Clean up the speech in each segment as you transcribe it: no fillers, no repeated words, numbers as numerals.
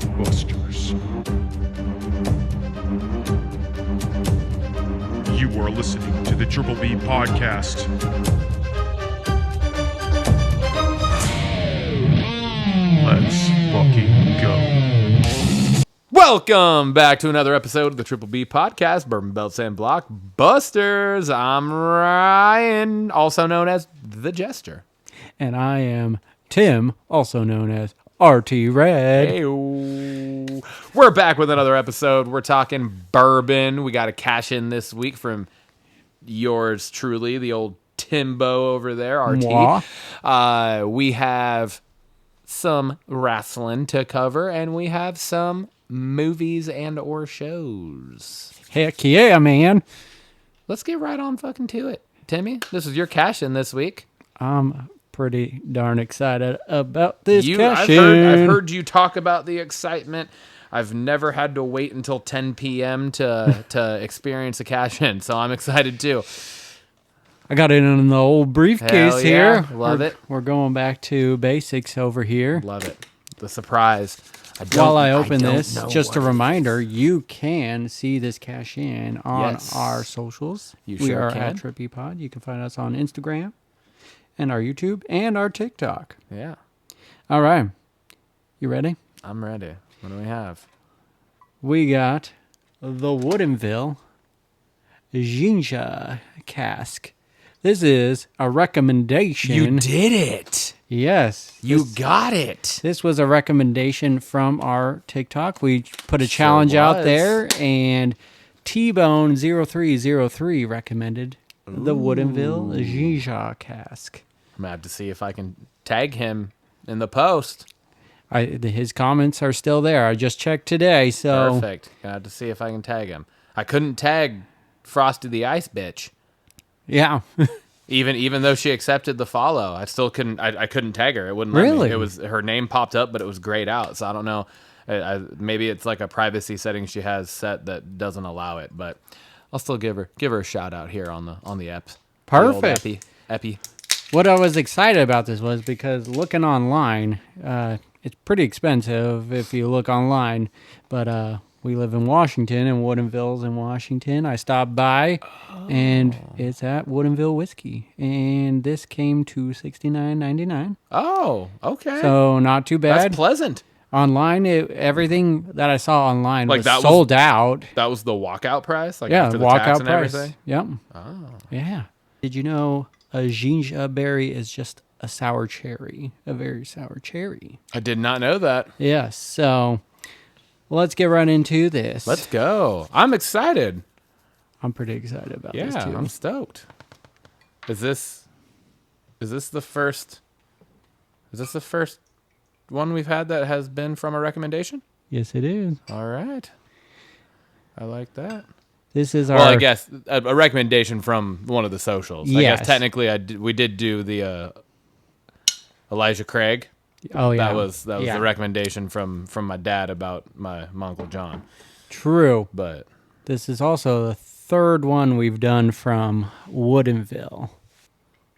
Blockbusters. You are listening to the Triple B Podcast. Let's fucking go. Welcome back to another episode of the Triple B Podcast, Bourbon Belts and Blockbusters. I'm Ryan, also known as The Jester. And I am Tim, also known as RT Red. Hey-o. We're back with another episode. We're talking bourbon. We got a cash in this week from yours truly, the old Timbo over there, RT. We have some wrestling to cover, and we have some movies and or shows. Heck yeah, man. Let's get right on fucking to it. Timmy, this is your cash in this week. I'm pretty darn excited about this cash I've heard you talk about the excitement. I've never had to wait until 10 p.m. to experience a cash in, so I'm excited too. I got it in the old briefcase here. Love it. We're going back to basics over here. Love it. The surprise. While I open this, just a reminder, you can see this cash in on our socials. We are at Trippy Pod. You can find us on Instagram and our YouTube and our TikTok. Yeah. All right. You ready? I'm ready. What do we have? We got the Woodinville Ginger Cask. This is a recommendation. You did it. Yes. You got it. This was a recommendation from our TikTok. We put a challenge out there, and T-Bone0303 recommended the Woodinville Ginger Cask. I'm going to have to see if I can tag him in the post. His comments are still there. I just checked today, so... Perfect. Got to have to see if I can tag him. I couldn't tag Frosty the Ice Bitch. Yeah. Even though she accepted the follow, I still couldn't. I couldn't tag her. It wouldn't let me. It was her name popped up, but it was grayed out. So I don't know. Maybe it's like a privacy setting she has set that doesn't allow it. But I'll still give her a shout out here on the app. Perfect. The Epi. What I was excited about this was because looking online, it's pretty expensive if you look online, but we live in Washington, and Woodinville's in Washington. I stopped by, and it's at Woodinville Whiskey, and this came to $69.99. Oh, okay. So not too bad. That's pleasant. Online, everything that I saw online Like was that sold out. That was the walkout price? Like Yeah, after the walkout tax and price. everything? Yep. Oh. Yeah. Did you know a ginger berry is just a sour cherry, a very sour cherry? I did not know that. Yes, so... let's get right into this. Let's go. I'm excited. I'm pretty excited about this too. Yeah, I'm stoked. Is this the first one we've had that has been from a recommendation? Yes, it is. All right. I like that. This is our... Well, I guess a recommendation from one of the socials. Yes. I guess technically we did do the Elijah Craig. Oh, yeah. That was the recommendation from my dad about my Uncle John. True. But this is also the third one we've done from Woodinville.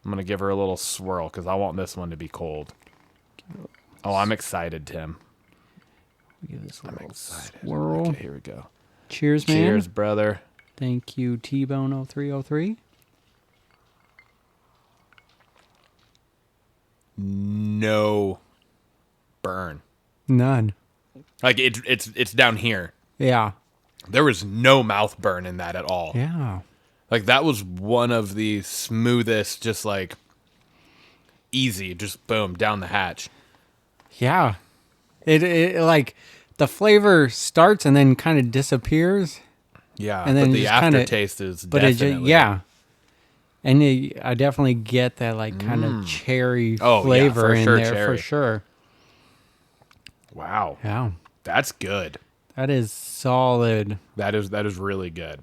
I'm going to give her a little swirl because I want this one to be cold. Oh, I'm excited, Tim. Give this a little excited. swirl. Okay, here we go. Cheers, man. Cheers, brother. Thank you, T-Bone0303. No burn. None. Like it's down here. Yeah. There was no mouth burn in that at all. Yeah. Like that was one of the smoothest, just like easy, just boom, down the hatch. Yeah. It like the flavor starts and then kind of disappears. Yeah, And then but the just kinda- aftertaste is But definitely. yeah. And I definitely get that like kind of cherry flavor for in sure, there cherry. for sure. Wow. Yeah. That's good. That is solid. That is really good.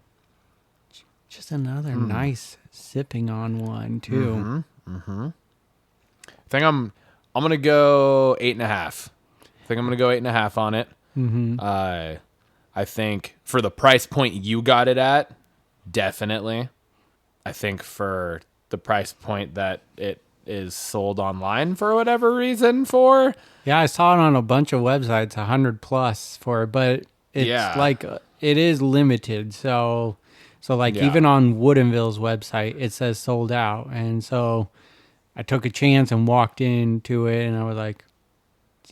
Just another nice sipping on one too. I think I'm gonna go 8.5. I think I'm gonna go 8.5 on it. I think for the price point you got it at, definitely. I think for the price point that it is sold online for whatever reason for. Yeah, I saw it on a bunch of websites, 100 plus for it, but it's Yeah. like it is limited. So like Yeah. even on Woodinville's website, it says sold out. And so I took a chance and walked into it, and I was like,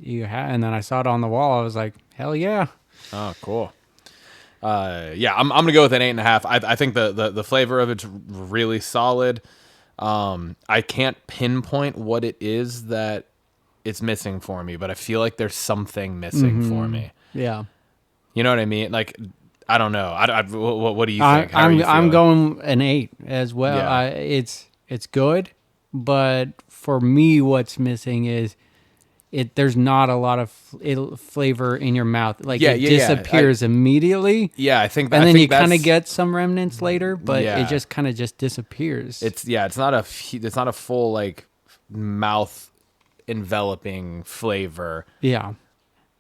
and then I saw it on the wall. I was like, hell yeah. Oh, cool. Yeah, I'm gonna go with an 8.5. I think the flavor of it's really solid. I can't pinpoint what it is that it's missing for me, but I feel like there's something missing for me. Yeah. You know what I mean? Like, I don't know. What do you think? How are you I'm feeling? going an 8 as well. Yeah. It's good, but for me, what's missing is there's not a lot of flavor in your mouth. Like it disappears immediately. Yeah, I think. And then you kind of that's- get some remnants later, but Yeah. it just kind of just disappears. It's not a full like mouth enveloping flavor, yeah.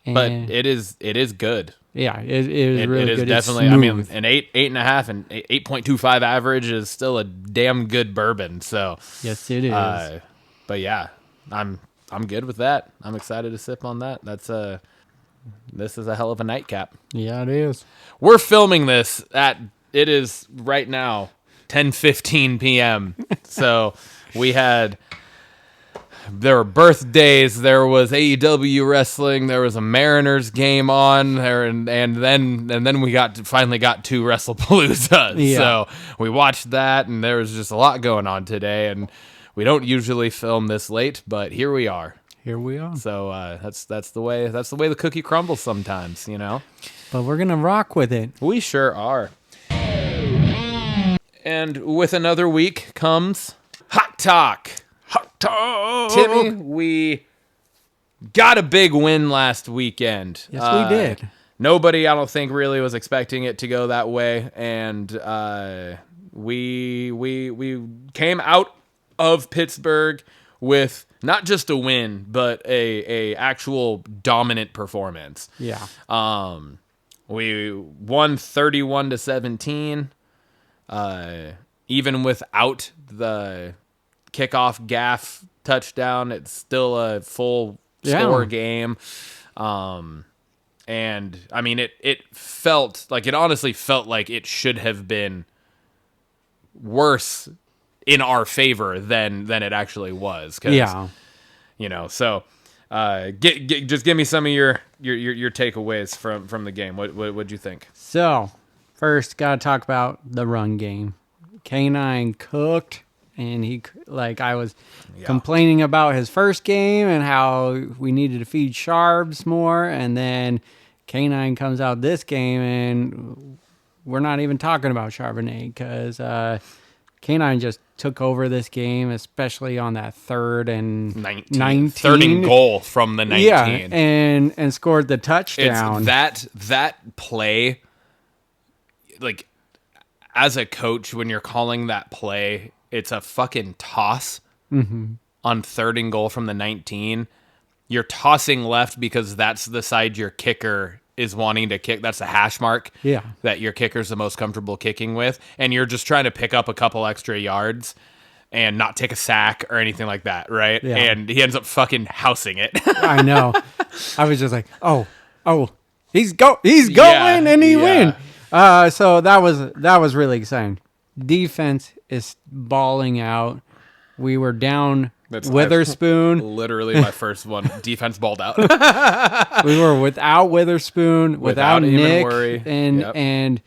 but And- it is good. yeah, it is really It is good. It's definitely. I mean, smooth. an 8.5 and 8.25 average is still a damn good bourbon. So Yes, it is. but yeah, I'm good with that. I'm excited to sip on that. This is a hell of a nightcap. Yeah, it is. We're filming this it is right now 10:15 p.m. So there were birthdays, there was AEW wrestling, there was a Mariners game on there, and then we finally got to WrestlePalooza. Yeah. So we watched that, and there was just a lot going on today, and we don't usually film this late, but here we are. Here we are. So that's the way the cookie crumbles sometimes, you know. But we're going to rock with it. We sure are. And with another week comes Hot Talk. Hot Talk. Timmy, we got a big win last weekend. Yes, we did. Nobody, I don't think, really was expecting it to go that way, and we came out of Pittsburgh with not just a win, but a actual dominant performance. Yeah. We won 31-17, even without the kickoff gaff touchdown. It's still a full score game. And I mean, it honestly felt like it should have been worse in our favor than it actually was. 'Cause, Yeah. you know, so just give me some of your takeaways from the game. What'd you think? So, first, got to talk about the run game. K9 cooked, and I was complaining about his first game and how we needed to feed Sharps more, and then K9 comes out this game, and we're not even talking about Charbonnet because K9 just took over this game, especially on that third and 19. Third and goal from the 19. Yeah, and scored the touchdown. It's that play, like, as a coach, when you're calling that play, it's a fucking toss on third and goal from the 19. You're tossing left because that's the side your kicker is wanting to kick. That's the hash mark that your kicker's the most comfortable kicking with. And you're just trying to pick up a couple extra yards and not take a sack or anything like that, right? Yeah. And he ends up fucking housing it. I know. I was just like, oh, he's going and he win. So that was really exciting. Defense is balling out. We were down Witherspoon. Literally my first one. Defense balled out. We were without Witherspoon, without Nick, Worry. and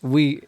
we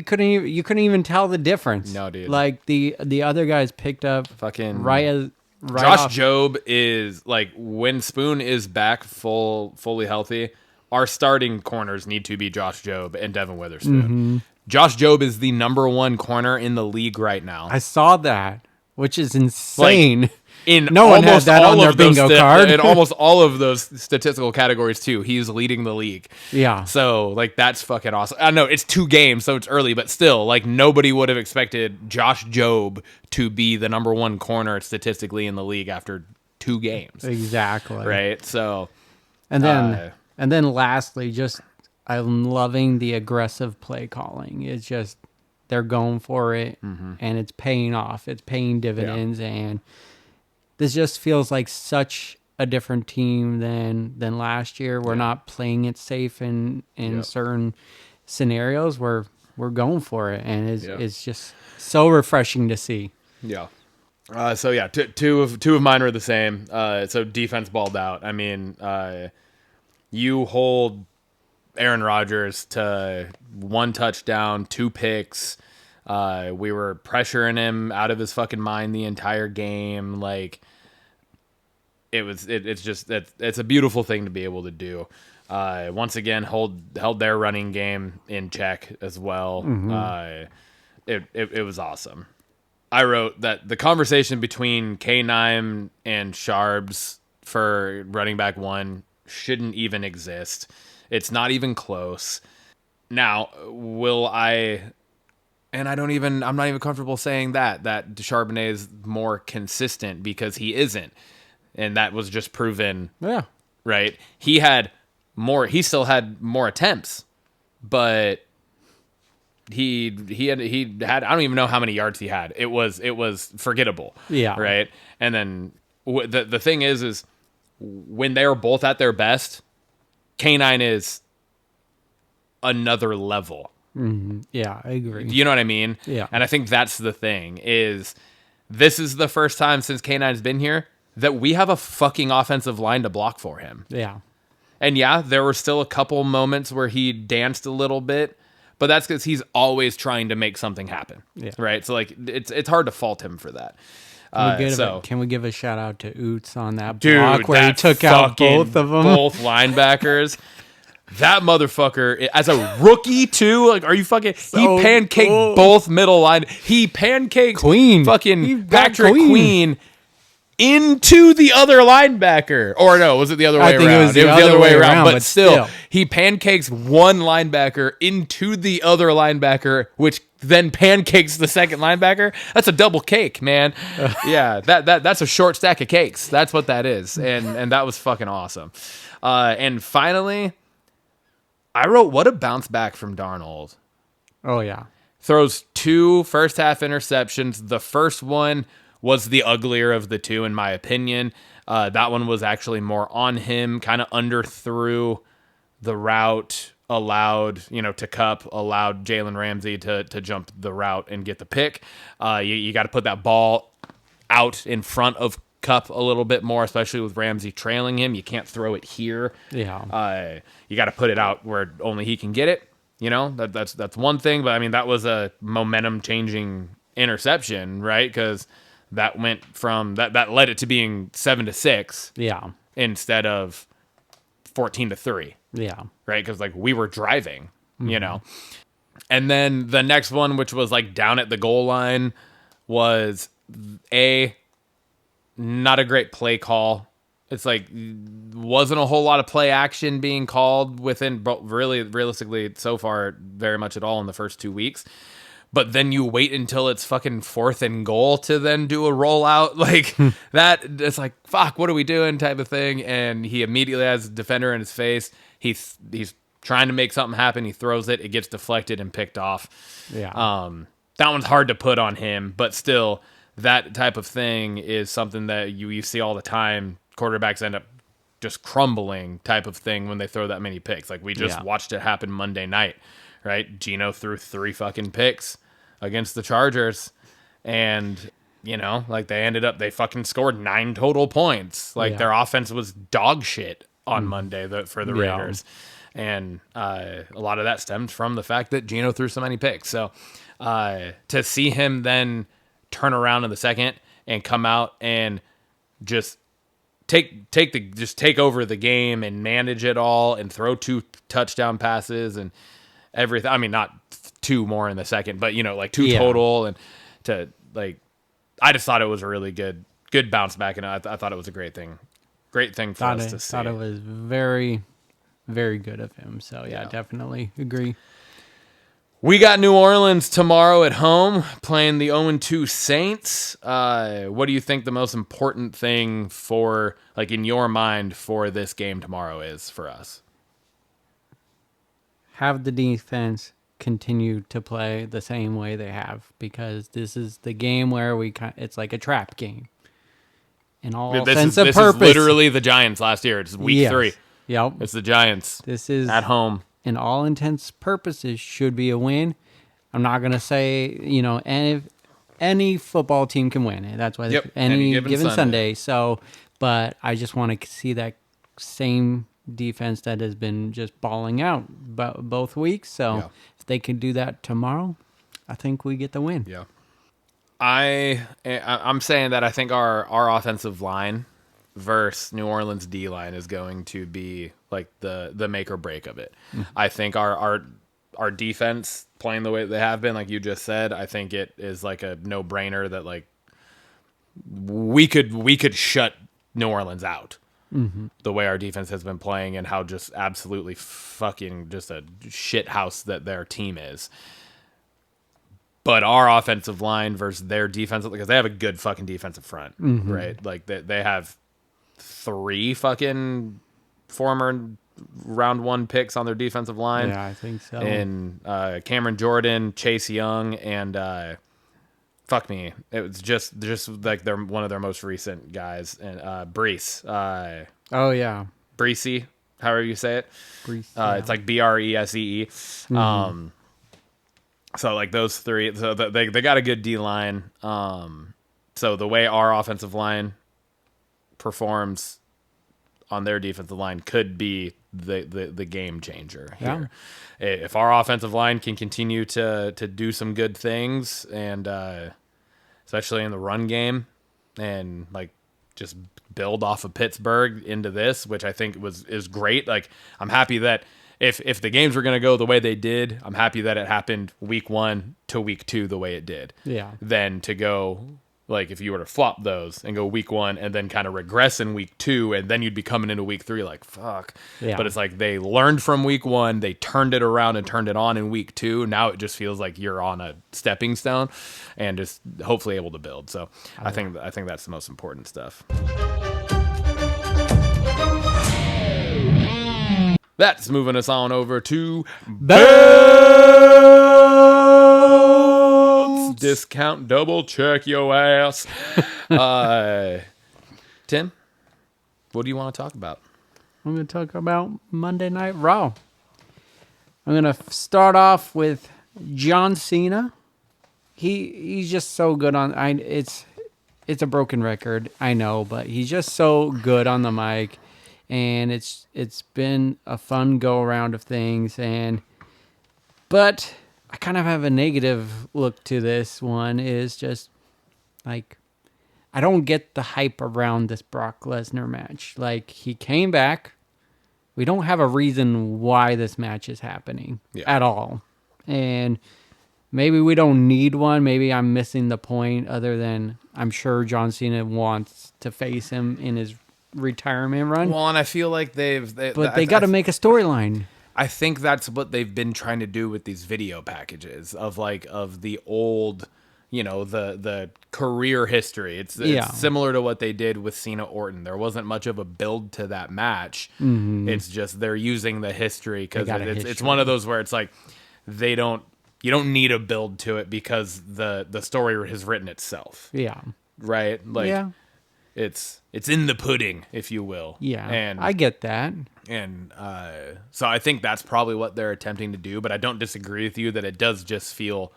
couldn't even, you couldn't even tell the difference. No, dude. Like the other guys picked up Fucking right Josh off. Jobe is like, when Spoon is back fully healthy, our starting corners need to be Josh Jobe and Devin Witherspoon. Josh Jobe is the number one corner in the league right now. I saw that, which is insane. In no one had that on their bingo card. In almost all of those statistical categories too, he's leading the league. Yeah. So like, that's fucking awesome. I know it's 2 games, so it's early, but still, like, nobody would have expected Josh Jobe to be the number one corner statistically in the league after 2 games. Exactly. Right. So, And then lastly, just I'm loving the aggressive play calling. It's just they're going for it, and it's paying off. It's paying dividends, and this just feels like such a different team than last year. We're not playing it safe in certain scenarios. We're going for it, and it's just so refreshing to see. Yeah. Two of mine were the same. So defense balled out. I mean, you hold Aaron Rodgers to 1 touchdown, 2 picks. We were pressuring him out of his fucking mind the entire game. Like, it's a beautiful thing to be able to do. Once again, held their running game in check as well. It was awesome. I wrote that the conversation between K9 and Sharbs for running back 1 shouldn't even exist. It's not even close. Now, I'm not even comfortable saying that Charbonnet is more consistent, because he isn't. And that was just proven. Yeah. Right? He still had more attempts, but he had I don't even know how many yards he had. It was forgettable. Yeah. Right? And then the thing is when they're both at their best, K9 is another level. Mm-hmm. Yeah, I agree. You know what I mean? Yeah. And I think that's the thing, is this is the first time since K9's been here that we have a fucking offensive line to block for him. Yeah. And yeah, there were still a couple moments where he danced a little bit, but that's because he's always trying to make something happen. Yeah. Right? So like it's hard to fault him for that. Can we give a shout out to Oots on that Dude, block where he took out both of them? Both linebackers. That motherfucker, as a rookie too, like, are you fucking? He pancaked both middle line. He pancaked Patrick Queen into the other linebacker. Or no, was it the other way around? It was the other way around, but still, he pancakes one linebacker into the other linebacker, which then pancakes the second linebacker. That's a double cake, man. Yeah, that's a short stack of cakes. That's what that is, and that was fucking awesome. And finally, I wrote, what a bounce back from Darnold. Oh, yeah. Throws 2 first half interceptions. The first one was the uglier of the 2, in my opinion. That one was actually more on him, kind of underthrew the route, allowed, to Cup, allowed Jalen Ramsey to jump the route and get the pick. You got to put that ball out in front of Cup a little bit more, especially with Ramsey trailing him. You can't throw it here. Yeah. You got to put it out where only he can get it. That's one thing, but I mean, that was a momentum changing interception, right? Because that went from that led it to being 7-6. Yeah. Instead of 14-3. Yeah. Right? Because like we were driving, And then the next one, which was like down at the goal line, was not a great play call. It's like wasn't a whole lot of play action being called within really realistically so far very much at all in the first 2 weeks. But then you wait until it's fucking 4th and goal to then do a rollout like that. It's like, fuck, what are we doing type of thing. And he immediately has a defender in his face. He's trying to make something happen. He throws it. It gets deflected and picked off. Yeah. That one's hard to put on him, but still that type of thing is something that you see all the time. Quarterbacks end up just crumbling type of thing when they throw that many picks. Like we just watched it happen Monday night, right? Geno threw 3 fucking picks against the Chargers, and like they fucking scored 9 total points. Like their offense was dog shit on Monday for the Raiders. And a lot of that stemmed from the fact that Geno threw so many picks. So to see him then turn around in the second and come out and just take over the game and manage it all and throw 2 touchdown passes and everything. I mean, not 2 more in the second, but like 2 total, and to like, I just thought it was a really good bounce back, and I thought it was a great thing for us to see. Thought it was very, very good of him. So yeah, definitely agree. We got New Orleans tomorrow at home playing the 0-2 Saints. What do you think the most important thing for, like, in your mind for this game tomorrow is for us? Have the defense continue to play the same way they have, because this is the game where it's like a trap game in all sense of this purpose. is literally the Giants last year. It's week 3. Yep. It's the Giants. This is at home. In all intents purposes should be a win. I'm not going to say, any football team can win. That's why any given Sunday. So, but I just want to see that same defense that has been just balling out both weeks. So if they can do that tomorrow, I think we get the win. Yeah. I'm saying that I think our offensive line versus New Orleans D line is going to be like the make or break of it. I think our defense playing the way they have been, like you just said, I think it is like a no brainer that like we could shut New Orleans out. The way our defense has been playing and how just absolutely fucking just a shit house that their team is. But our offensive line versus their defense, because they have a good fucking defensive front, right? Like they have 3 fucking former round 1 picks on their defensive line. Yeah, I think so. And Cameron Jordan, Chase Young, and fuck me, it was just like they're one of their most recent guys, and Brees. Oh yeah, Breesy, however you say it. Brees, It's like Bresee. So like those 3, so they got a good D line. So the way our offensive line performs on their defensive line could be the game changer here. Yeah. If our offensive line can continue to do some good things, and especially in the run game, and like just build off of Pittsburgh into this, which I think is great. Like I'm happy that if the games were going to go the way they did, I'm happy that it happened week 1 to week 2 the way it did. Yeah. Then to go, like, if you were to flop those and go week 1 and then kind of regress in week 2, and then you'd be coming into week 3 like, fuck. Yeah. But it's like they learned from week 1, they turned it around and turned it on in week 2. Now it just feels like you're on a stepping stone and just hopefully able to build. So I think that's the most important stuff. That's moving us on over to Belts. Discount double check your ass. Tim, what do you want to talk about? I'm going to talk about Monday Night Raw. I'm going to start off with John Cena. He's just so good on. It's a broken record, I know, but he's just so good on the mic. And it's been a fun go around of things, but I kind of have a negative look to this one. Is just like I don't get the hype around this Brock Lesnar match. Like, he came back, we don't have a reason why this match is happening at all, and maybe we don't need one. Maybe I'm missing the point. Other than I'm sure John Cena wants to face him in his retirement run. Well, and I feel like they got to make a storyline. I think that's what they've been trying to do with these video packages of the old, the career history. It's similar to what they did with Cena Orton. There wasn't much of a build to that match. It's just they're using the history because it's one of those where it's like you don't need a build to it because the story has written itself. Yeah. Right? Like it's in the pudding, if you will. Yeah, and I get that. And so I think that's probably what they're attempting to do, but I don't disagree with you that it does just feel,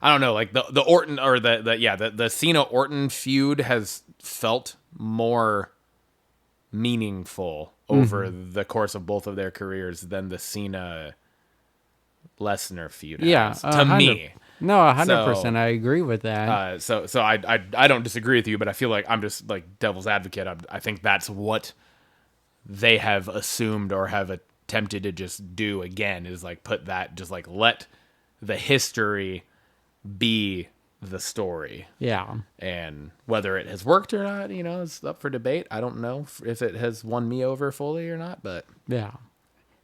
I don't know, like the Orton or the Cena Orton feud has felt more meaningful over the course of both of their careers than the Cena Lesnar feud has, to me. No, 100%. I agree with that. So I don't disagree with you, but I feel like I'm just like devil's advocate. I think that's what they have assumed or have attempted to just do again, is like put that, just like let the history be the story. Yeah. And whether it has worked or not, it's up for debate. I don't know if it has won me over fully or not, but yeah.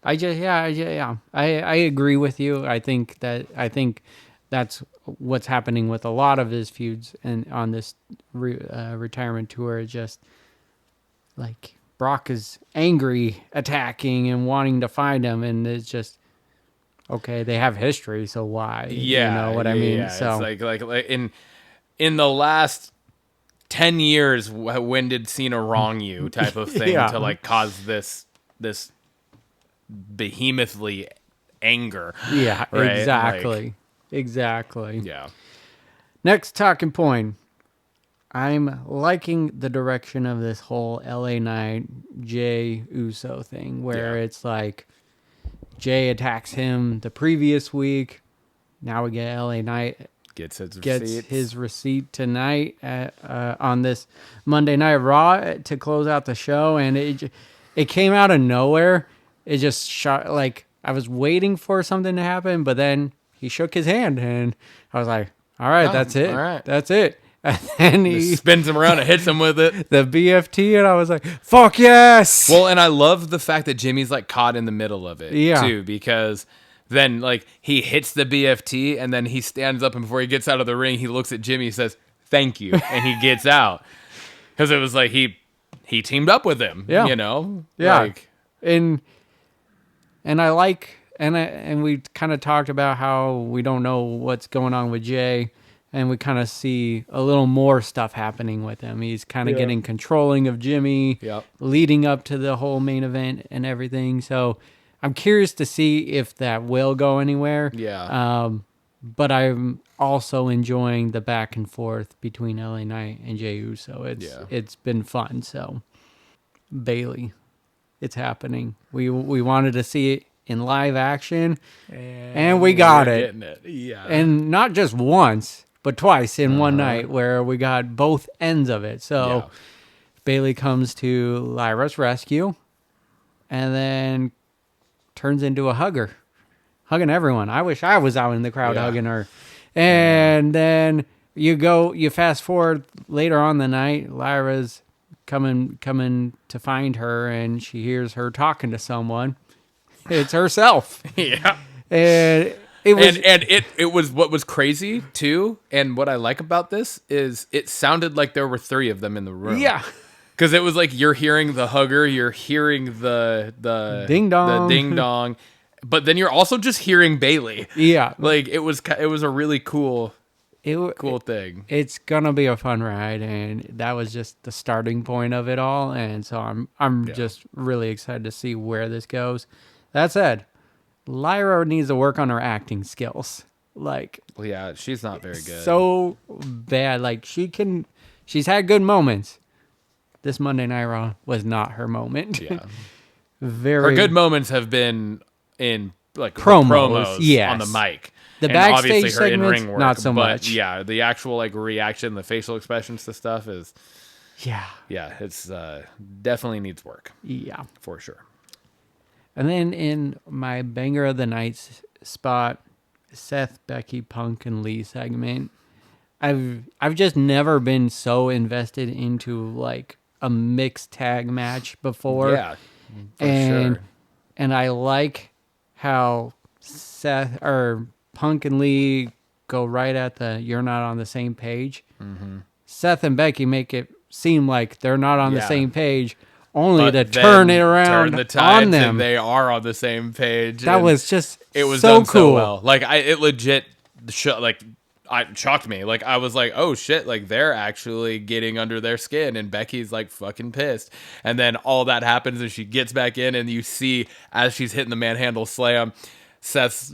I agree with you. I think that's what's happening with a lot of his feuds and on this retirement tour. Just like Brock is angry, attacking, and wanting to find him, and it's just okay, they have history, so why? Yeah, You know what I mean? Yeah. So It's like in the last 10 years, when did Cena wrong you type of thing Yeah. to like cause this behemothly anger. yeah, Right? exactly. Exactly. Yeah. Next talking point. I'm liking the direction of this whole LA Knight Jay Uso thing where Yeah. it's like Jay attacks him the previous week. Now we get LA Knight Gets gets his receipt tonight on this Monday Night Raw to close out the show, and it came out of nowhere. It just shot like I was waiting for something to happen, but then he shook his hand, and I was like, "All right, that's it. all right. That's it." And then he spins him around and hits him with it. the BFT, and I was like, "Fuck yes!" Well, and I love the fact that Jimmy's like caught in the middle of it too, because then like he hits the BFT and then he stands up, and before he gets out of the ring, he looks at Jimmy, says thank you, and he gets out because it was like he teamed up with him. Yeah. You know. Yeah. Like, and I like and we kind of talked about how we don't know what's going on with Jay, and we kind of see a little more stuff happening with him. He's kind of getting controlling of Jimmy, Yep. leading up to the whole main event and everything. So I'm curious to see if that will go anywhere. Yeah. But I'm also enjoying the back and forth between LA Knight and Jey Uso. It's been fun. So Bailey, it's happening. We wanted to see it in live action, and we got we're it. getting it. Yeah. And not just once, but twice in one night, where we got both ends of it. So Bailey comes to Lyra's rescue, and then turns into a hugger, hugging everyone. I wish I was out in the crowd hugging her. And then you fast forward later on the night, Lyra's coming to find her, and she hears her talking to someone. It's herself. Yeah. And it was it was what was crazy too, and what I like about this is it sounded like there were 3 of them in the room. yeah. Because it was like you're hearing the hugger, you're hearing the Ding dong. the ding dong, but then you're also just hearing Bailey. Yeah. Like it was a really cool Cool thing. It's gonna be a fun ride, and that was just the starting point of it all. And so I'm just really excited to see where this goes. That said, Lyra needs to work on her acting skills. Like, Well, yeah, she's not very good. so bad. Like she's had good moments. This Monday Night Raw was not her moment. yeah, Very her good moments have been in like Promos, promos yes. on the mic. The And backstage obviously her segments, in-ring work, not so but much. Yeah, the actual like reaction, the facial expressions to stuff is yeah. it's definitely needs work Yeah. for sure. And then in my banger of the night spot, Seth, Becky, Punk, and Lee segment, I've just never been so invested into like a mixed tag match before. Yeah, for sure. And I like how Punk and Lee go right at the "you're not on the same page." Mm-hmm. Seth and Becky make it seem like they're not on the same page, only But to turn then it around turn the tides on them. and they are on the same page. That and was just it was so done cool. so well. Like it legit it shocked me. Like I was like, oh shit, like they're actually getting under their skin, and Becky's like fucking pissed. And then all that happens, and she gets back in, and you see as she's hitting the manhandle slam, Seth's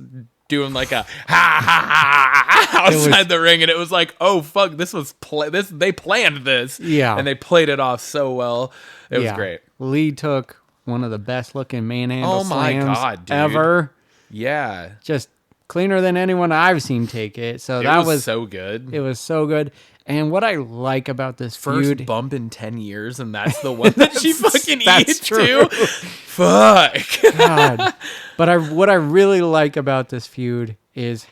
doing like a ha ha ha outside the ring, and it was like, oh fuck, they planned this, and they played it off so well. It was great. Lee took one of the best looking manhandle slams God, dude. ever. Yeah, Just cleaner than anyone I've seen take it. So that was so good. It was so good. And what I like about this First feud, bump in 10 years, and that's the one that she fucking that's eats true. too. Fuck. God. But what I really like about this feud is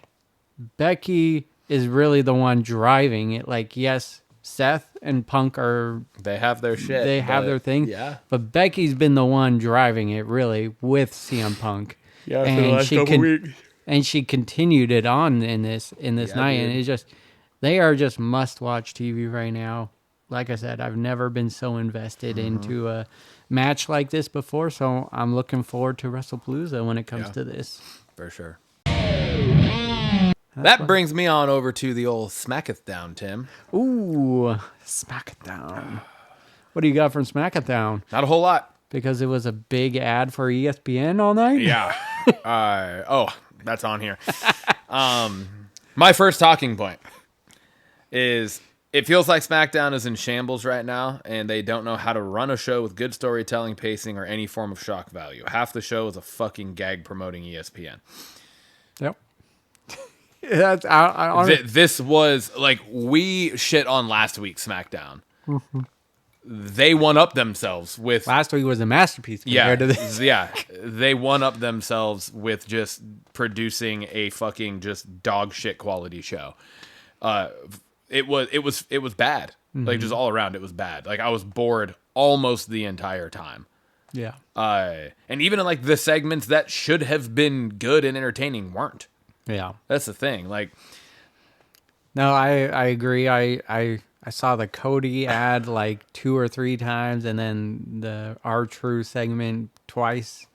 Becky is really the one driving it. Like, yes, Seth and Punk They have their shit. they have their thing. Yeah. But Becky's been the one driving it really with CM Punk. Yeah, for the last couple weeks. And she continued it on in this night, dude. and it's just they are just must-watch TV right now. Like I said, I've never been so invested into a match like this before, so I'm looking forward to WrestlePalooza when it comes to this. For sure. That brings me on over to the old Smacketh-down, Tim. Ooh, Smackdown. What do you got from Smackdown? Not a whole lot. Because it was a big ad for ESPN all night? Yeah. That's on here. My first talking point is it feels like SmackDown is in shambles right now, and they don't know how to run a show with good storytelling, pacing, or any form of shock value. Half the show is a fucking gag promoting ESPN. Yep. This was like, we shit on last week's SmackDown. Mm-hmm. They one up themselves with last week was a masterpiece compared to this. Yeah, they one up themselves with just producing a fucking just dog shit quality show. It was bad. Like, just all around, it was bad. Like, I was bored almost the entire time. Yeah. And even in like the segments that should have been good and entertaining weren't. Yeah. That's the thing. Like, no, I agree. I saw the Cody ad like 2 or 3 times, and then the R-True segment twice.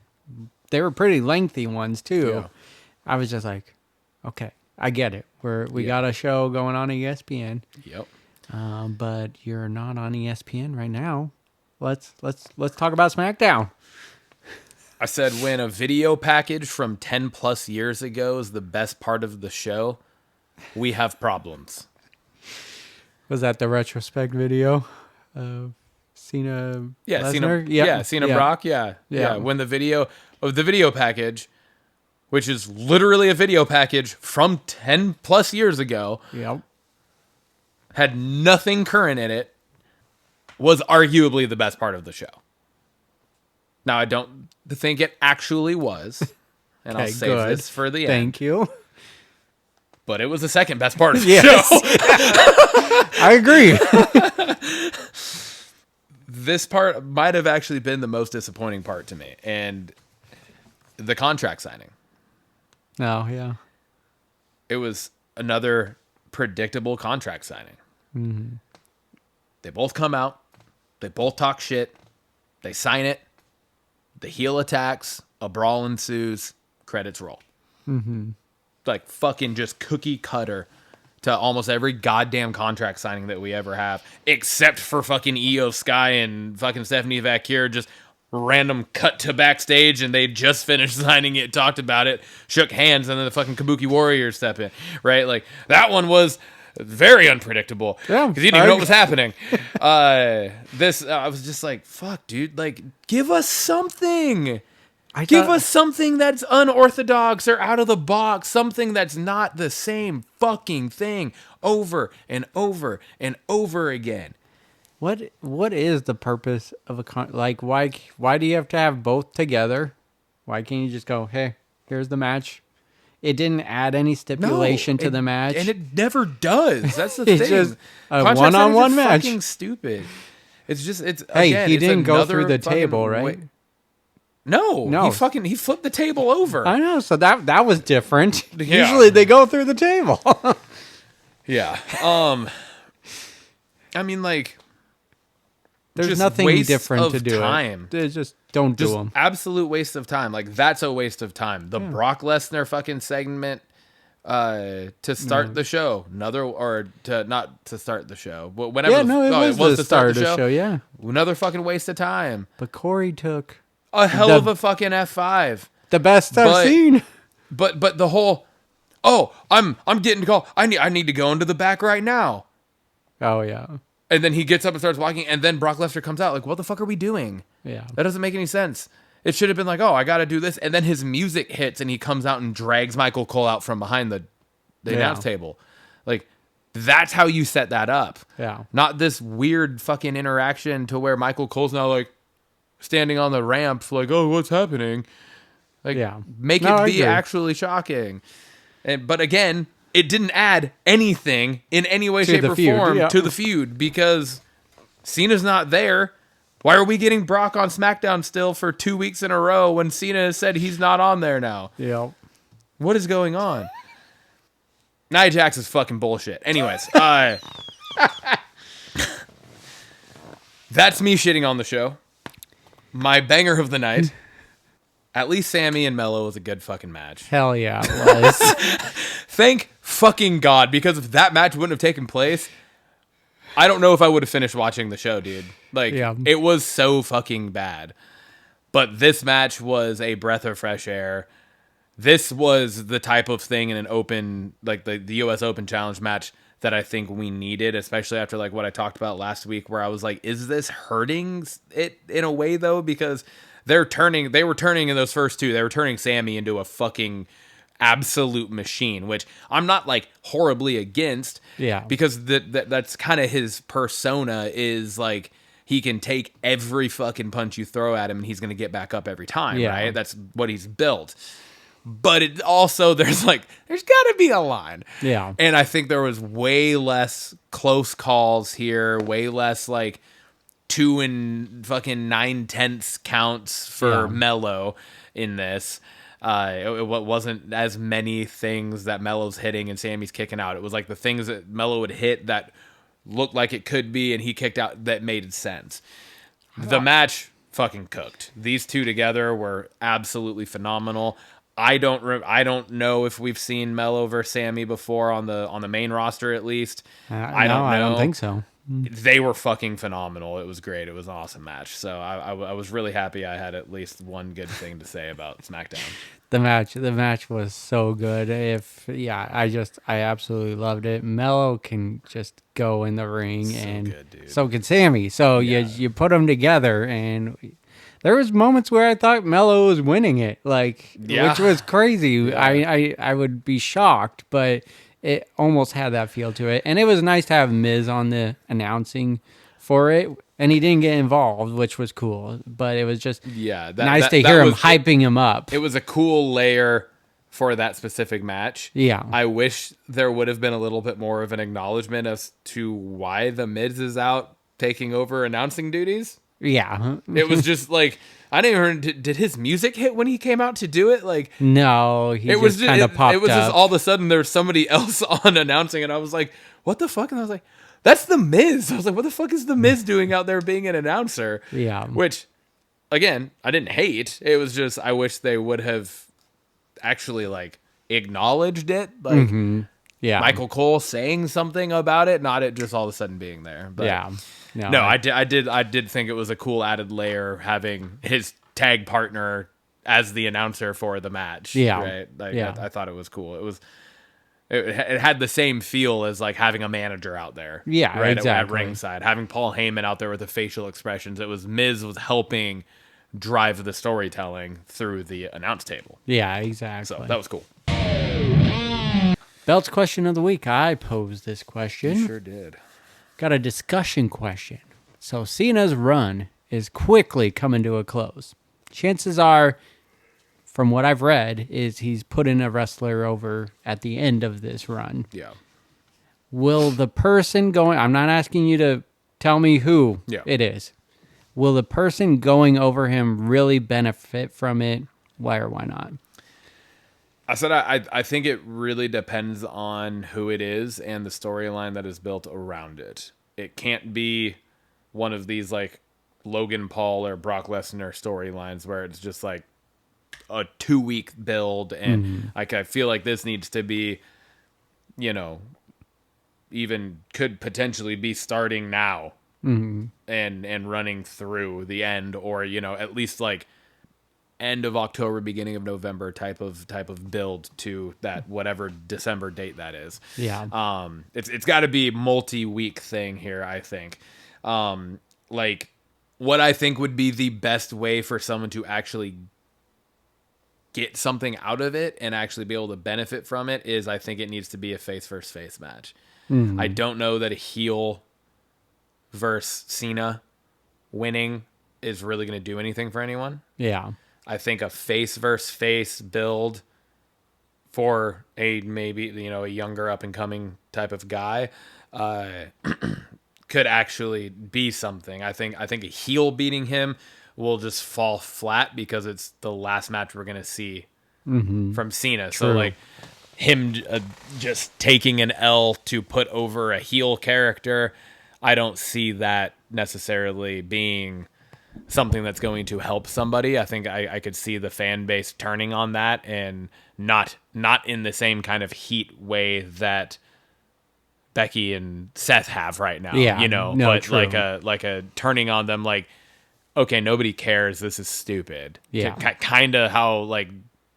They were pretty lengthy ones too. Yeah. I was just like, okay, I get it. We got a show going on ESPN. Yep. But you're not on ESPN right now. Let's talk about SmackDown. I said when a video package from 10 plus years ago is the best part of the show, we have problems. Was that the retrospect video of Cena? Yeah, Lesnar? Cena Brock. Yeah. When the video package, which is literally a video package from 10 plus years ago, had nothing current in it, was arguably the best part of the show. Now, I don't think it actually was, and I'll save this for the end. Thank you. But it was the second best part of the show. I agree. This part might have actually been the most disappointing part to me, and the contract signing. Oh, yeah. It was another predictable contract signing. Mm-hmm. They both come out. They both talk shit. They sign it. The heel attacks. A brawl ensues. Credits roll. Mm-hmm. Like fucking just cookie cutter to almost every goddamn contract signing that we ever have, except for fucking Io Sky and fucking Stephanie Vaquer. Just random cut to backstage, and they just finished signing it, talked about it, shook hands, and then the fucking Kabuki Warriors step in, right? Like, that one was very unpredictable because you didn't even know what was happening. I was just like, fuck, dude, like, give us something. Give us something that's unorthodox or out of the box, something that's not the same fucking thing over and over and over again. What is the purpose of why do you have to have both together? Why can't you just go, hey, here's the match? It didn't add any stipulation to the match, and it never does. That's the it's thing. Just a Contract one-on-one match. Fucking stupid. It's hey, again, he it's didn't go through the fucking table, right? No, he flipped the table over. I know, so that was different. Yeah. Usually they go through the table. Yeah. I mean, like, there's just nothing different to do. Time. Just don't do them. Absolute waste of time. Like, that's a waste of time. The Brock Lesnar fucking segment to start the show. Not to start the show. But whenever it was the start of the show. Yeah. Another fucking waste of time. But Corey took a hell of a fucking F5. The best I've seen. But the whole, I'm getting to call. I need to go into the back right now. Oh yeah. And then he gets up and starts walking, and then Brock Lesnar comes out. Like, what the fuck are we doing? Yeah. That doesn't make any sense. It should have been like, I got to do this. And then his music hits, and he comes out and drags Michael Cole out from behind the announce table. Like, that's how you set that up. Yeah. Not this weird fucking interaction to where Michael Cole's now, like, standing on the ramp, like, what's happening? Like, make it be actually shocking. But again, it didn't add anything in any way, shape, or form to the feud because Cena's not there. Why are we getting Brock on SmackDown still for 2 weeks in a row when Cena has said he's not on there now? Yeah. What is going on? Nia Jax is fucking bullshit. Anyways, that's me shitting on the show. My banger of the night At least Sammy and Mello was a good fucking match. Hell yeah, it was. Thank fucking God, because if that match wouldn't have taken place, I don't know if I would have finished watching the show, dude. Like, It was so fucking bad. But this match was a breath of fresh air. This was the type of thing in an open, like the U.S. Open Challenge match that I think we needed, especially after like what I talked about last week, where I was like, is this hurting it in a way though? Because they were turning in those first two. They were turning Sammy into a fucking absolute machine, which I'm not like horribly against. Yeah. Because that's kind of his persona, is like he can take every fucking punch you throw at him and he's going to get back up every time, right? That's what he's built. But it also, there's got to be a line. Yeah. And I think there was way less close calls here, way less like 2 and fucking 9/10 counts for Mello in this. It wasn't as many things that Mello's hitting and Sammy's kicking out. It was like the things that Mello would hit that looked like it could be and he kicked out that made sense. The match fucking cooked. These two together were absolutely phenomenal. I don't know if we've seen Mello versus Sammy before on the main roster, at least. I don't know. I don't think so. They were fucking phenomenal. It was great. It was an awesome match. So I was really happy I had at least one good thing to say about SmackDown. The match was so good. I absolutely loved it. Mello can just go in the ring, so and good, dude. So can Sammy. So you put them together, and there was moments where I thought Mello was winning it, which was crazy. Yeah. I would be shocked, but it almost had that feel to it. And it was nice to have Miz on the announcing for it, and he didn't get involved, which was cool. But it was just nice to hear him hyping him up. It was a cool layer for that specific match. Yeah. I wish there would have been a little bit more of an acknowledgement as to why the Miz is out taking over announcing duties. Yeah. It was just like, I didn't even, did his music hit when he came out to do it? Like, no, he just kind of popped up. It was just all of a sudden there was somebody else on announcing, and I was like, what the fuck? And I was like, that's the Miz. I was like, what the fuck is the Miz doing out there being an announcer? Yeah. Which, again, I didn't hate. It was just, I wish they would have actually like acknowledged it. Like, Michael Cole saying something about it, not it just all of a sudden being there. But I did think it was a cool added layer having his tag partner as the announcer for the match. Yeah. Right. Like, I thought it was cool. It had the same feel as like having a manager out there. Yeah, right, exactly. At ringside, having Paul Heyman out there with the facial expressions. It was Miz was helping drive the storytelling through the announce table. Yeah, exactly. So that was cool. Belt's question of the week. I posed this question. You sure did. Got a discussion question. So Cena's run is quickly coming to a close. Chances are, from what I've read, is he's putting a wrestler over at the end of this run. Yeah. Will the person going... I'm not asking you to tell me who it is. Will the person going over him really benefit from it? Why or why not? I said I think it really depends on who it is and the storyline that is built around it. It can't be one of these like Logan Paul or Brock Lesnar storylines where it's just like a 2-week build, and like I feel like this needs to be, even could potentially be starting now and running through the end, or at least like end of October, beginning of November type of build to that whatever December date that is. Yeah. It's got to be multi-week thing here, I think. Like what I think would be the best way for someone to actually get something out of it and actually be able to benefit from it is I think it needs to be a face versus face match. I don't know that a heel versus Cena winning is really going to do anything for anyone. Yeah. I think a face versus face build for maybe a younger up and coming type of guy could actually be something. I think a heel beating him will just fall flat because it's the last match we're going to see from Cena. True. So like him just taking an L to put over a heel character, I don't see that necessarily being something that's going to help somebody. I think I could see the fan base turning on that, and not in the same kind of heat way that Becky and Seth have right now. Yeah, no, but true. like a turning on them, like, okay, nobody cares, this is stupid. Yeah. Kind of how like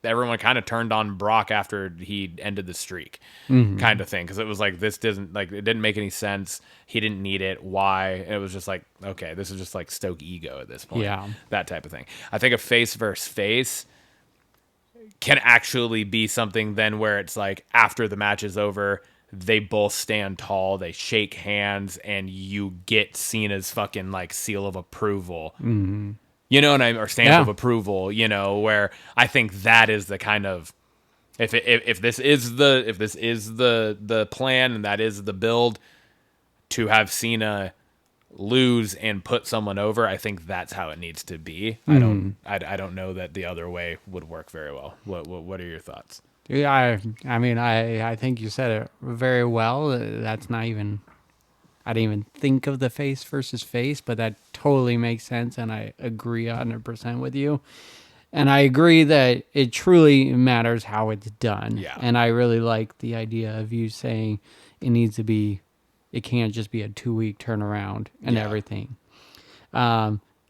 everyone kind of turned on Brock after he ended the streak, kind of thing, because it was like, this doesn't, like, it didn't make any sense. He didn't need it. Why? And it was just like, okay, this is just like stoke ego at this point. Yeah. That type of thing. I think a face versus face can actually be something then where it's like, after the match is over, they both stand tall, they shake hands, and you get Cena's fucking like seal of approval. Mm-hmm. You know what I mean? Or stamp of approval, where I think that is the kind of, if this is the plan, and that is the build to have Cena lose and put someone over, I think that's how it needs to be. I don't know that the other way would work very well. What are your thoughts? Yeah, I mean, I think you said it very well. That's not even, I didn't even think of the face versus face, but that totally makes sense, and I agree 100% with you. And I agree that it truly matters how it's done. Yeah. And I really like the idea of you saying it can't just be a 2-week turnaround and everything.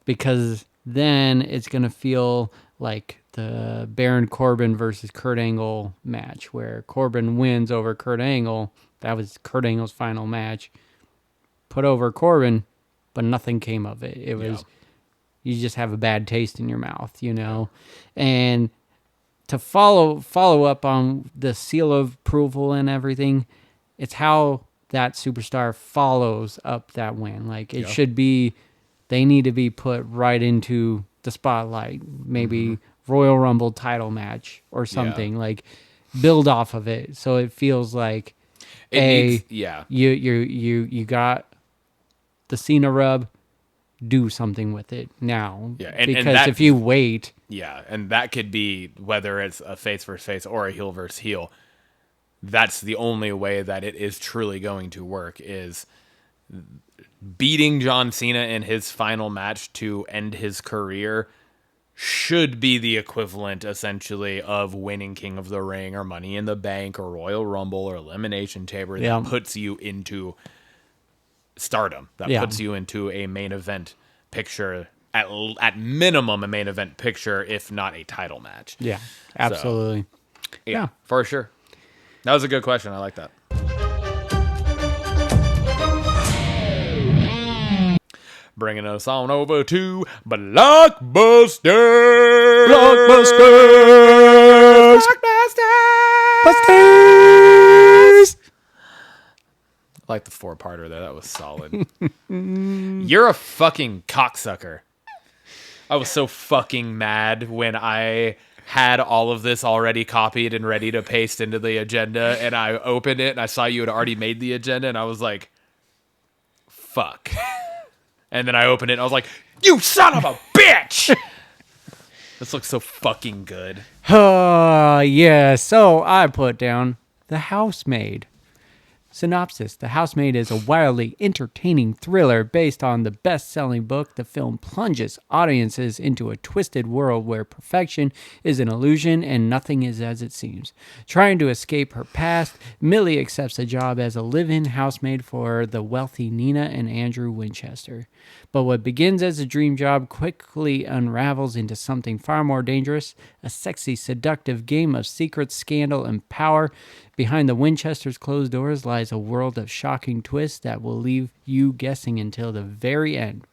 Because then it's going to feel like the Baron Corbin versus Kurt Angle match, where Corbin wins over Kurt Angle. That was Kurt Angle's final match. Put over Corbin, but nothing came of it. It was, you just have a bad taste in your mouth, And to follow up on the seal of approval and everything, it's how that superstar follows up that win. Like, it should be, they need to be put right into the spotlight. Maybe Royal Rumble title match or something. Like, build off of it so it feels like you got the Cena rub. Do something with it now. Yeah, because if you wait, and that could be whether it's a face versus face or a heel versus heel. That's the only way that it is truly going to work, is beating John Cena in his final match to end his career should be the equivalent, essentially, of winning King of the Ring or Money in the Bank or Royal Rumble or Elimination Chamber. That puts you into stardom. That puts you into a main event picture, at minimum a main event picture, if not a title match. Yeah, absolutely. So, yeah, for sure. That was a good question. I like that. Bringing us on over to Blockbusters. Blockbusters. I like the 4-parter there. That was solid. You're a fucking cocksucker. I was so fucking mad when I had all of this already copied and ready to paste into the agenda, and I opened it and I saw you had already made the agenda, and I was like, fuck. And then I opened it and I was like, you son of a bitch! This looks so fucking good. Yeah, so I put down The Housemaid. Synopsis: The Housemaid is a wildly entertaining thriller based on the best-selling book. The film plunges audiences into a twisted world where perfection is an illusion and nothing is as it seems. Trying to escape her past, Millie accepts a job as a live-in housemaid for the wealthy Nina and Andrew Winchester. But what begins as a dream job quickly unravels into something far more dangerous, a sexy, seductive game of secrets, scandal, and power. Behind the Winchesters' closed doors lies a world of shocking twists that will leave you guessing until the very end.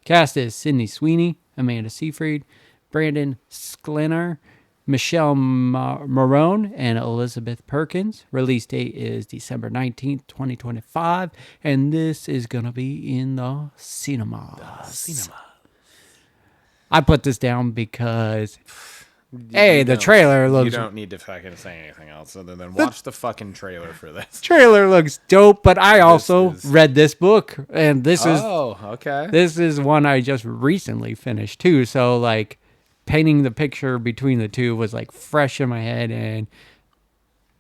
Cast is Sydney Sweeney, Amanda Seyfried, Brandon Sklenar, Michelle Marone, and Elizabeth Perkins. Release date is December 19th, 2025, and this is going to be in the cinema. I put this down because... the trailer looks... You don't need to fucking say anything else other than watch the fucking trailer for this. Trailer looks dope, but I also read this book, and this is... Oh, okay. This is one I just recently finished, too, so, like, painting the picture between the two was, like, fresh in my head, and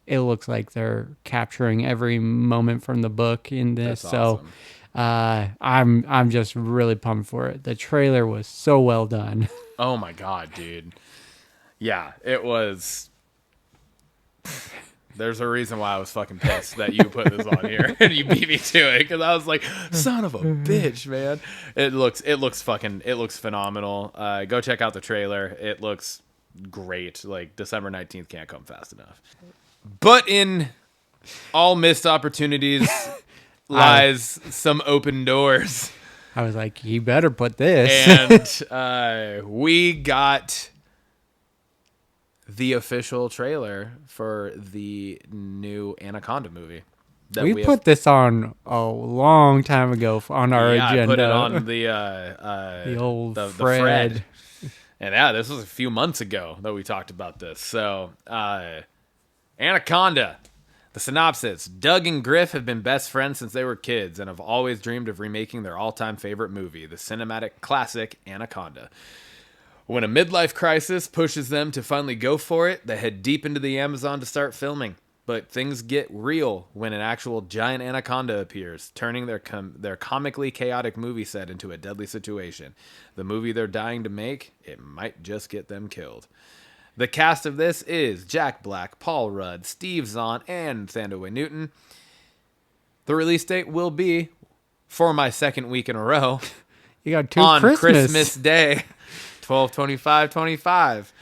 it looks like they're capturing every moment from the book in this. That's awesome. I'm just really pumped for it. The trailer was so well done. Oh my god, dude. Yeah, it was. There's a reason why I was fucking pissed that you put this on here and you beat me to it, because I was like, son of a bitch, man. It looks phenomenal. Go check out the trailer. It looks great. Like, December 19th can't come fast enough. But in all missed opportunities lies some open doors. I was like, you better put this. And we got the official trailer for the new Anaconda movie. We put this on a long time ago on our agenda. I put it on the old the Fred. And yeah, this was a few months ago that we talked about this. So, Anaconda. The synopsis: Doug and Griff have been best friends since they were kids and have always dreamed of remaking their all-time favorite movie, the cinematic classic Anaconda. When a midlife crisis pushes them to finally go for it, they head deep into the Amazon to start filming. But things get real when an actual giant anaconda appears, turning their comically chaotic movie set into a deadly situation. The movie they're dying to make, it might just get them killed. The cast of this is Jack Black, Paul Rudd, Steve Zahn, and Thandaway Newton. The release date will be, for my second week in a row, You got two on Christmas. Christmas Day, 12/25/25,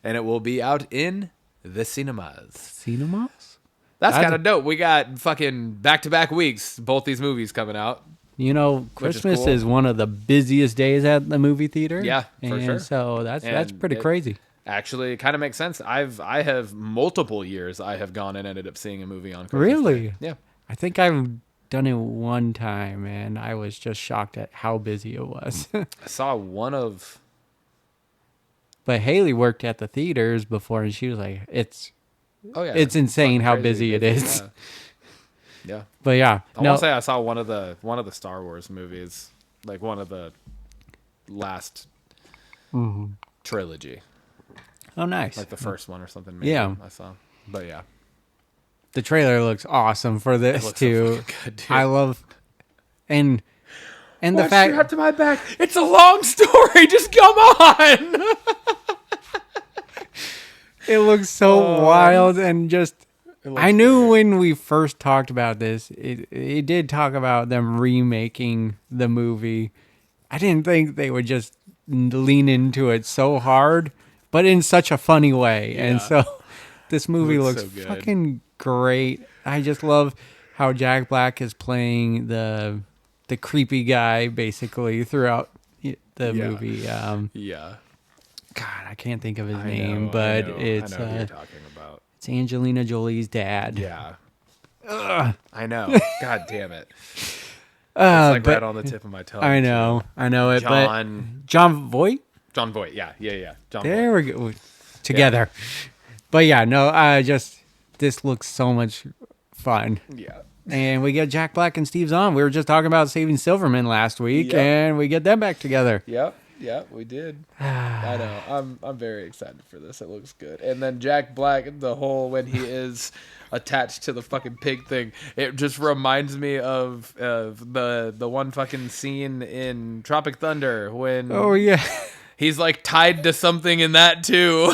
and it will be out in the cinemas. Cinemas? That's kind of dope. We got fucking back-to-back weeks, both these movies coming out. You know, Which is Christmas cool. is one of the busiest days at the movie theater. Yeah, for and sure. So that's And pretty crazy. Actually, it kind of makes sense. I have multiple years I have gone and ended up seeing a movie on Christmas Really? Day. Yeah. I think I've done it one time, and I was just shocked at how busy it was. I saw one of... But Haley worked at the theaters before, and she was like, "It's Oh, yeah. it's insane fucking how crazy busy it is." Yeah. Yeah. But yeah, I want to say I saw one of the Star Wars movies, like one of the last trilogy, oh nice. like the first one or something. Maybe Yeah. I saw. But yeah, The trailer looks awesome for it this looks so too. fucking good, dude. I love and the What's fact strapped to my back? It's a long story. Just come on. it looks so wild and just. I knew great. when we first talked about this, it did talk about them remaking the movie. I didn't think they would just lean into it so hard, but in such a funny way. Yeah. And so this movie looks looks so good. fucking great. I just love how Jack Black is playing the creepy guy basically throughout the movie. Yeah. God, I can't think of his I name, know, but I know it's who you're talking about. it's Angelina Jolie's dad. Yeah. I know. God damn it. It's like but- right on the tip of my tongue. I know it. But John Voight. John Voight. Yeah. John There Voight. we go. Together. But yeah, no, this looks so much fun. Yeah. And we get Jack Black and Steve Zahn. We were just talking about Saving Silverman last week, Yep. and we get them back together. Yep, we did. I know. I'm very excited for this. It looks good. And then Jack Black, the whole when he is attached to the fucking pig thing, it just reminds me of the one fucking scene in Tropic Thunder when Oh yeah, he's like tied to something in that too.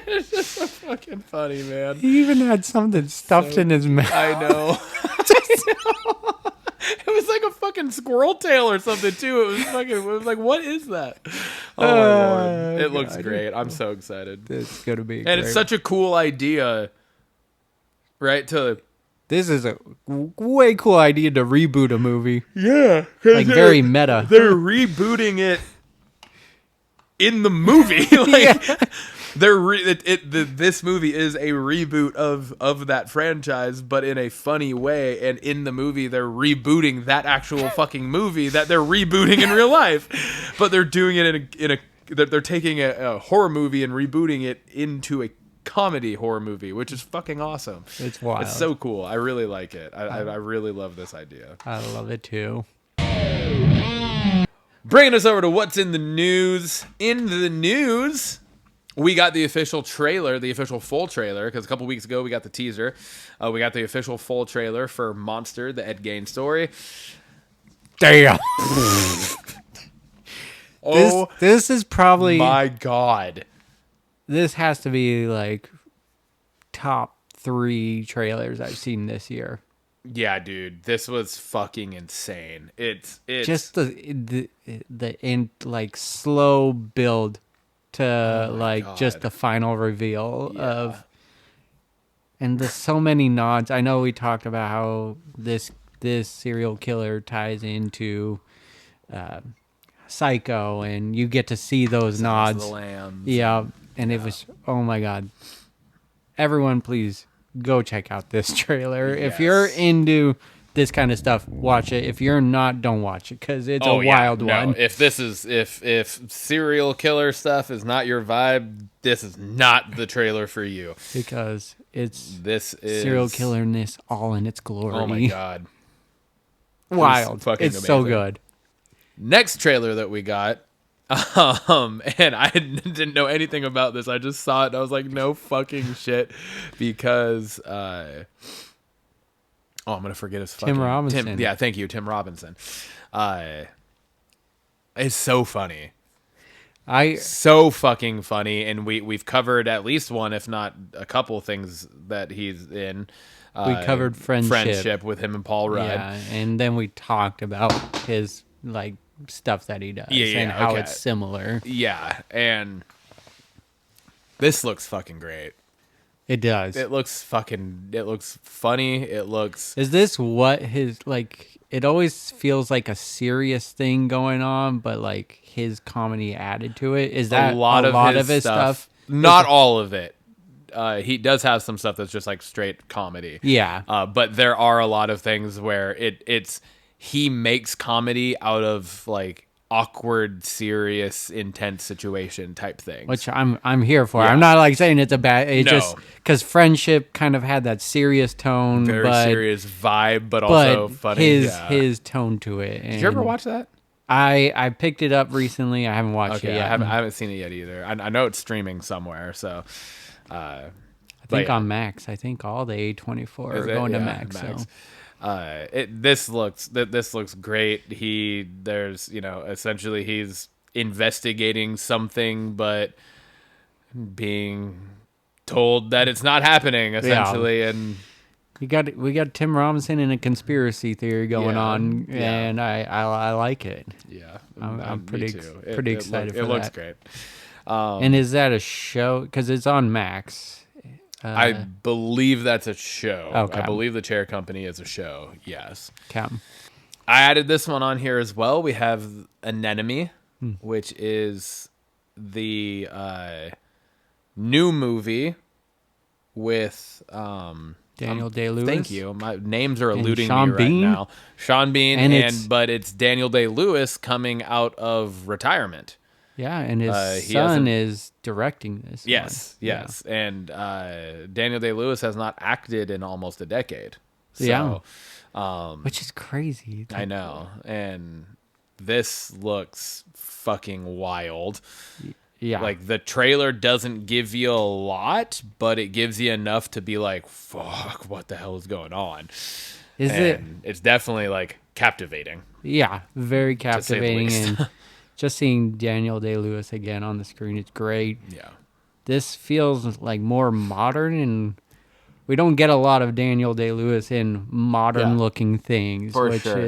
It's just so fucking funny, man. he even had something stuffed in his mouth. I know. It was like a fucking squirrel tail or something too. It was like, what is that? Oh my lord. It looks God. great. I'm so excited. It's gonna be. And it's such a cool idea, right? This is a way cool idea to reboot a movie. Yeah. Like very meta. They're rebooting it in the movie. Like this movie is a reboot of that franchise, but in a funny way. And in the movie, they're rebooting that actual fucking movie that they're rebooting in real life. But they're doing it they're taking a horror movie and rebooting it into a comedy horror movie, which is fucking awesome. It's wild. It's so cool. I really like it. I really love this idea. I love it too. Bringing us over to what's in the news. In the news, we got the official trailer, the official full trailer, because a couple weeks ago we got the teaser. We got the official full trailer for Monster, the Ed Gein story. Damn. Oh, This is probably my God. this has to be like top 3 trailers I've seen this year. Yeah, dude, this was fucking insane. It's Just the in like slow build to like just God. the final reveal Yeah. of, and there's so many nods. I know we talked about how this serial killer ties into Psycho, and you get to see those Silence of nods. the Lambs. Yeah, and it was, oh my God. Everyone, please go check out this trailer. If you're Yes. into this kind of stuff, watch it. If you're not, don't watch it because it's a wild one. If this is if serial killer stuff is not your vibe, this is not the trailer for you. Because it's This is serial killerness all in its glory. Oh my God. Wild. fucking It's so amazing. good. Next trailer that we got, and I didn't know anything about this. I just saw it and I was like, no fucking shit, because I'm gonna forget his fucking Robinson. yeah, thank you, Tim Robinson. It's so funny, so fucking funny, and we've covered at least one, if not a couple things that he's in. We covered friendship with him and Paul Rudd. Yeah, and then we talked about his like stuff that he does and how okay. it's similar. Yeah, and this looks fucking great. It does. It looks funny. It looks Is this what his like? It always feels like a serious thing going on, but like his comedy added to it. Is that a lot of his stuff? Not all of it. He does have some stuff that's just like straight comedy. Yeah. But there are a lot of things where it's he makes comedy out of like awkward, serious, intense situation type things. Which I'm here for. Yeah. I'm not like saying it's a bad. It No. just because friendship kind of had that serious tone, very but serious vibe, but also funny. his tone to it. Did you ever watch that? I picked it up recently. I haven't watched it Okay, yet. I haven't seen it yet either. I know it's streaming somewhere, so. I think on Max. I think all the A24 are going to Max. So. This looks great. Essentially he's investigating something, but being told that it's not happening. Essentially, and we got Tim Robinson and a conspiracy theory going on, yeah. and I like it. yeah, I'm pretty me too. pretty excited for that. It looks great. And is that a show? Because it's on Max. I believe that's a show. Okay. I believe the Chair Company is a show. Yes. Cam. I added this one on here as well. We have Anemone, which is the new movie with Daniel Day-Lewis. Thank you. My names are eluding Sean me right Bean? now. Sean Bean, And but it's Daniel Day-Lewis coming out of retirement. Yeah, and his He son hasn't- is directing this. Yes, one. yes. And Daniel Day-Lewis has not acted in almost a decade. So, Yeah. Which is crazy. I know. And this looks fucking wild. Yeah. Like, the trailer doesn't give you a lot, but it gives you enough to be like, fuck, what the hell is going on? Is it? It's definitely, like, captivating. Yeah, very say the captivating. least. And just seeing Daniel Day-Lewis again on the screen, it's great. Yeah. This feels like more modern, and we don't get a lot of Daniel Day-Lewis in modern-looking things, For which sure.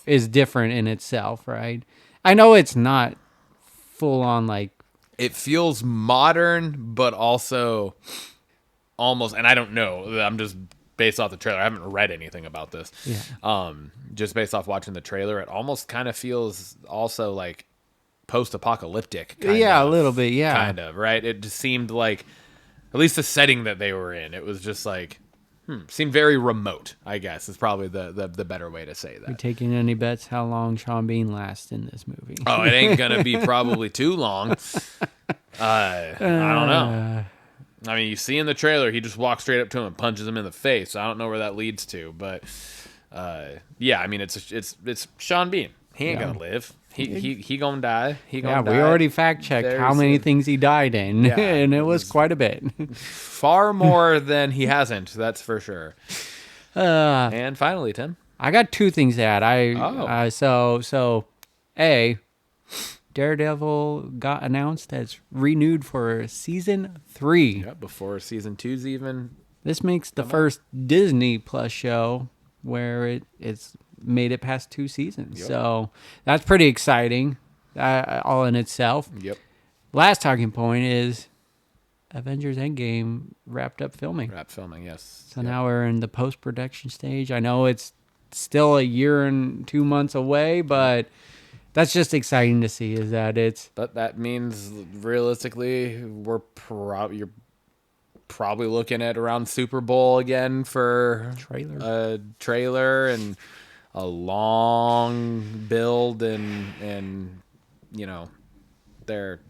is different in itself, right? I know it's not full-on, like... It feels modern, but also almost, and I don't know, I'm just based off the trailer. I haven't read anything about this. Yeah. Just based off watching the trailer, it almost kind of feels also like post-apocalyptic. Yeah, a little bit, yeah. Kind of, right? It just seemed like, at least the setting that they were in, it was just like, seemed very remote, I guess, is probably the better way to say You that. taking any bets how long Sean Bean lasts in this movie? Oh, it ain't going to be probably too long. I don't know. I mean, you see in the trailer, he just walks straight up to him and punches him in the face. I don't know where that leads to, but yeah, I mean, it's Sean Bean. He ain't gonna live. He gonna die. He gonna die. We already fact checked very how many soon. things he died in, Yeah, and it was quite a bit. Far more than he hasn't. That's for sure. And finally, Tim, I got two things to add. So Daredevil got announced as renewed for season 3. Yeah, before season 2's even. This makes the first Disney Plus show where it's made it past 2 seasons. Yep. So that's pretty exciting, all in itself. Yep. Last talking point is Avengers Endgame wrapped up filming. Wrap filming, yes. So now we're in the post-production stage. I know it's still a year and 2 months away, but that's just exciting to see. Is that it's. But that means realistically, you're probably looking at around Super Bowl again for a trailer and a long build and you know their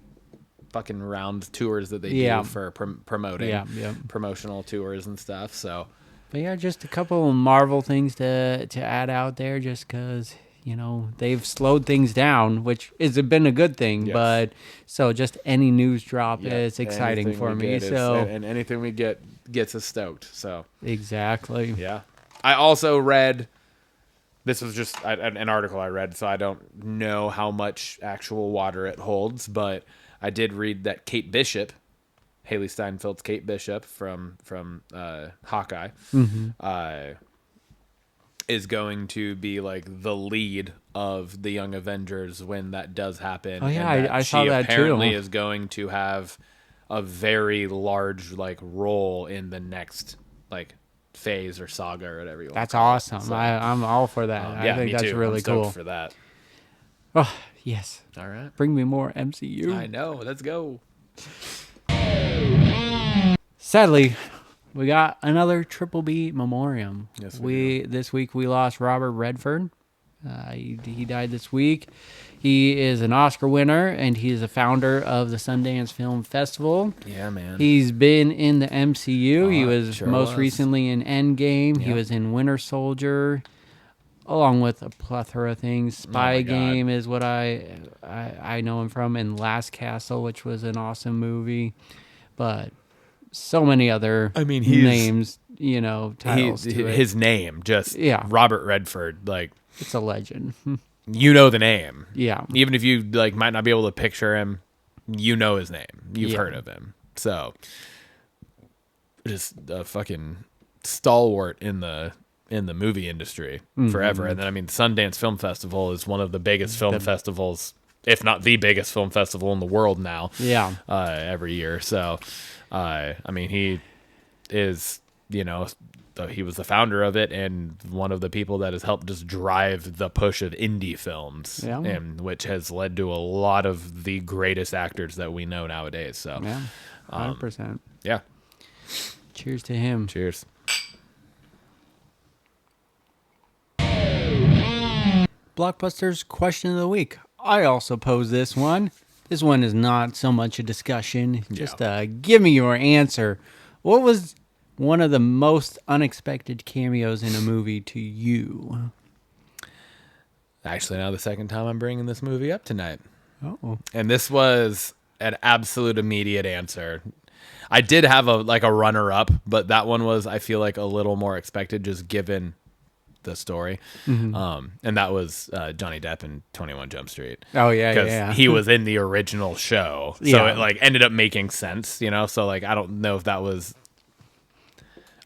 fucking round tours that they do for promoting promotional tours and stuff. So, but yeah, just a couple of Marvel things to add out there, just because. They've slowed things down, which has been a good thing. Yes. But so just any news drop is exciting for me. And anything we get gets us stoked. So exactly. Yeah. I also read. This was just an article I read, so I don't know how much actual water it holds, but I did read that Kate Bishop, Haley Steinfeld's Kate Bishop from Hawkeye, is going to be like the lead of the Young Avengers when that does happen. Oh yeah, I saw that too. She apparently is going to have a very large role in the next phase or saga or whatever you want. That's awesome. So, I'm all for that. I think that's really I'm cool. stoked for that. Oh yes. All right. Bring me more MCU. I know. Let's go. Sadly, we got another Triple B Memoriam. Yes, This week we lost Robert Redford. He died this week. He is an Oscar winner, and he is a founder of the Sundance Film Festival. Yeah, man. He's been in the MCU. He was most recently in Endgame. Yep. He was in Winter Soldier, along with a plethora of things. Spy Game is what I know him from, and Last Castle, which was an awesome movie. But so many other names, titles to it. His name, Robert Redford, it's a legend. You know the name. Yeah. Even if you might not be able to picture him, you know his name. You've heard of him. So just a fucking stalwart in the movie industry forever. And then Sundance Film Festival is one of the biggest film festivals, if not the biggest film festival in the world now. Yeah. Every year. So he is, he was the founder of it and one of the people that has helped just drive the push of indie films, and which has led to a lot of the greatest actors that we know nowadays. So, 100%. Yeah. Cheers to him. Cheers. Blockbusters question of the week. I also posed this one. This one is not so much a discussion. Just give me your answer. What was one of the most unexpected cameos in a movie to you? Actually, now the second time I'm bringing this movie up tonight. Oh. And this was an absolute immediate answer. I did have a runner-up, but that one was, I feel a little more expected just given the story. And that was Johnny Depp in 21 Jump Street. Oh, yeah, because he was in the original show. So it ended up making sense, So I don't know if that was...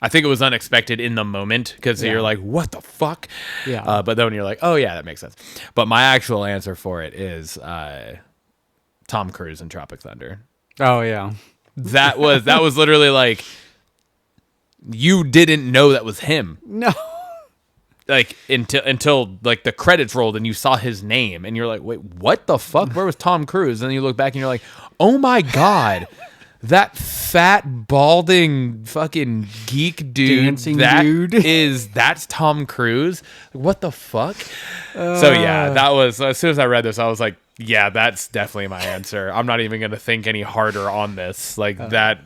I think it was unexpected in the moment because you're like, what the fuck? Yeah. But then when you're like, oh, yeah, that makes sense. But my actual answer for it is Tom Cruise in Tropic Thunder. Oh, yeah. That was literally you didn't know that was him. No. Until the credits rolled and you saw his name and you're like, wait, what the fuck? Where was Tom Cruise? And then you look back and you're like, oh my God. That fat, balding, fucking geek dude. Dancing dude. That's Tom Cruise? What the fuck? So yeah, that was, as soon as I read this, I was like, yeah, that's definitely my answer. I'm not even going to think any harder on this. That,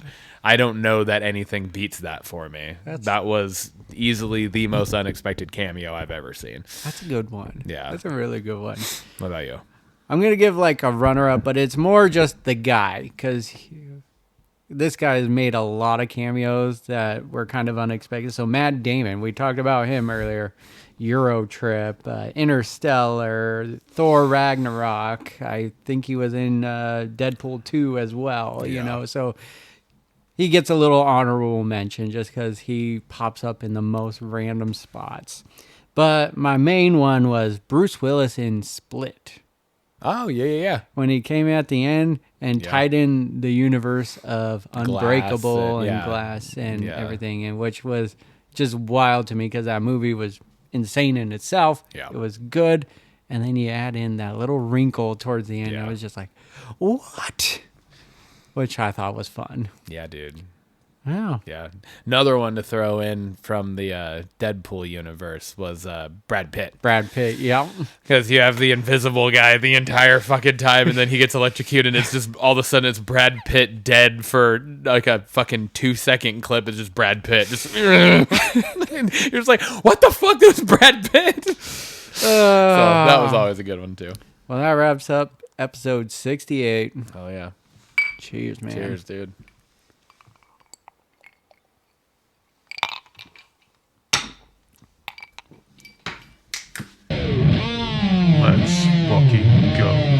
I don't know that anything beats that for me. That was easily the most unexpected cameo I've ever seen. That's a good one. Yeah. That's a really good one. What about you? I'm going to give a runner-up, but it's more just the guy, because this guy has made a lot of cameos that were kind of unexpected. So Matt Damon, we talked about him earlier. Euro Trip, Interstellar, Thor Ragnarok. I think he was in Deadpool 2 as well, you know, so he gets a little honorable mention just because he pops up in the most random spots. But my main one was Bruce Willis in Split. Oh, yeah. When he came at the end and tied in the universe of Unbreakable and Glass and everything, and which was just wild to me because that movie was insane in itself. Yeah. It was good. And then you add in that little wrinkle towards the end. Yeah. It was just like, what? Which I thought was fun. Yeah, dude. Wow. Yeah. Another one to throw in from the Deadpool universe was Brad Pitt. Brad Pitt, yeah. Because you have the invisible guy the entire fucking time, and then he gets electrocuted, and it's just all of a sudden it's Brad Pitt dead for like a fucking 2-second clip. It's just Brad Pitt. Just you're just like, what the fuck? That was Brad Pitt. So that was always a good one too. Well, that wraps up episode 68. Oh yeah. Cheers, man. Cheers, dude. Let's fucking go.